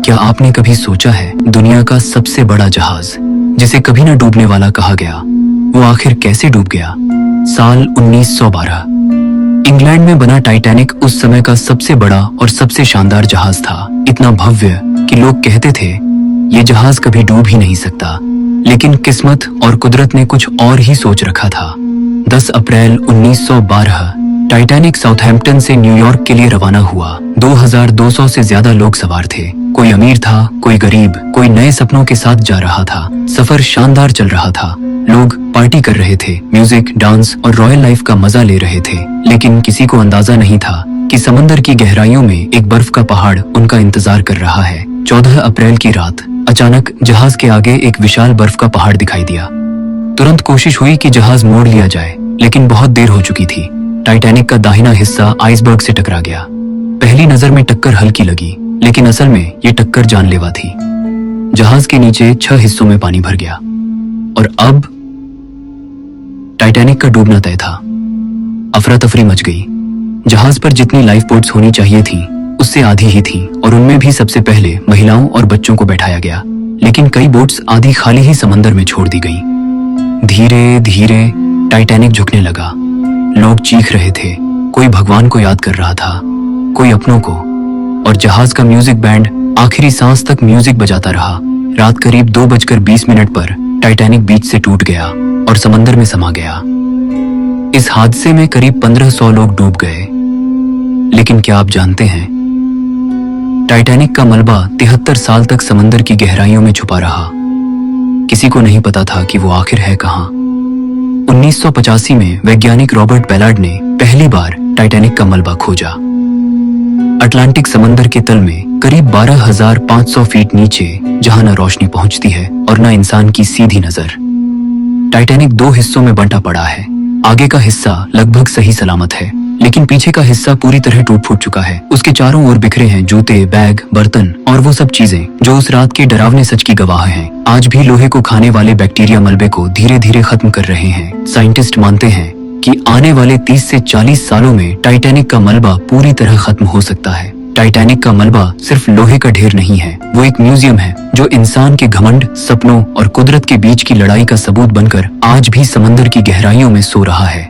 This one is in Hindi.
क्या आपने कभी सोचा है दुनिया का सबसे बड़ा जहाज, जिसे कभी न डूबने वाला कहा गया, वो आखिर कैसे डूब गया? साल 1912 इंग्लैंड में बना टाइटैनिक उस समय का सबसे बड़ा और सबसे शानदार जहाज था। इतना भव्य कि लोग कहते थे ये जहाज कभी डूब ही नहीं सकता। लेकिन किस्मत और कुदरत ने कुछ और ही सोच रखा था। 10 अप्रैल 1912 टाइटैनिक साउथहैम्पटन से न्यूयॉर्क के लिए रवाना हुआ। 2200 से ज्यादा लोग सवार थे। कोई अमीर था, कोई गरीब, कोई नए सपनों के साथ जा रहा था। सफर शानदार चल रहा था। लोग पार्टी कर रहे थे, म्यूजिक, डांस और रॉयल लाइफ का मजा ले रहे थे। लेकिन किसी को अंदाजा नहीं था कि समंदर की गहराइयों में एक बर्फ का पहाड़ उनका इंतजार कर रहा है। 14 अप्रैल की रात अचानक जहाज के आगे एक विशाल बर्फ का पहाड़ दिखाई दिया। तुरंत कोशिश हुई कि जहाज मोड़ लिया जाए, लेकिन बहुत देर हो चुकी थी। टाइटैनिक का दाहिना हिस्सा आइसबर्ग से टकरा गया। पहली नजर में टक्कर हल्की लगी, लेकिन असल में ये टक्कर जानलेवा थी। जहाज के नीचे 6 हिस्सों में पानी भर गया और अब टाइटैनिक का डूबना तय था। अफरा तफरी मच गई। जहाज पर जितनी लाइफ बोट्स होनी चाहिए थी उससे आधी ही थी, और उनमें भी सबसे पहले महिलाओं और बच्चों को बैठाया गया। लेकिन कई बोट्स आधी खाली ही समंदर में छोड़ दी गईं। धीरे धीरे टाइटैनिक झुकने लगा। लोग चीख रहे थे, कोई भगवान को याद कर रहा था, कोई अपनों को, और जहाज का म्यूजिक बैंड आखिरी सांस तक म्यूजिक बजाता रहा। रात करीब 2:20 पर टाइटैनिक बीच से टूट गया और समंदर में समा गया। इस हादसे में करीब 1500 लोग डूब गए। लेकिन क्या आप जानते हैं, टाइटैनिक का मलबा 73 साल तक समंदर की गहराइयों में छुपा रहा। किसी को नहीं पता था कि वो आखिर है कहां। 1985 में वैज्ञानिक रॉबर्ट बैलार्ड ने पहली बार टाइटैनिक का मलबा खोजा। अटलांटिक समंदर के तल में करीब 12,500 फीट नीचे, जहां न रोशनी पहुंचती है और न इंसान की सीधी नजर। टाइटैनिक 2 हिस्सों में बंटा पड़ा है। आगे का हिस्सा लगभग सही सलामत है, लेकिन पीछे का हिस्सा पूरी तरह टूट फूट चुका है। उसके चारों ओर बिखरे हैं जूते, बैग, बर्तन और वो सब चीजें जो उस रात के डरावने सच की गवाह हैं। आज भी लोहे को खाने वाले बैक्टीरिया मलबे को धीरे धीरे खत्म कर रहे हैं। साइंटिस्ट मानते हैं कि आने वाले 30 से 40 सालों में टाइटैनिक का मलबा पूरी तरह खत्म हो सकता है। टाइटैनिक का मलबा सिर्फ लोहे का ढेर नहीं है, वो एक म्यूजियम है जो इंसान के घमंड, सपनों और कुदरत के बीच की लड़ाई का सबूत बनकर आज भी समंदर की गहराइयों में सो रहा है।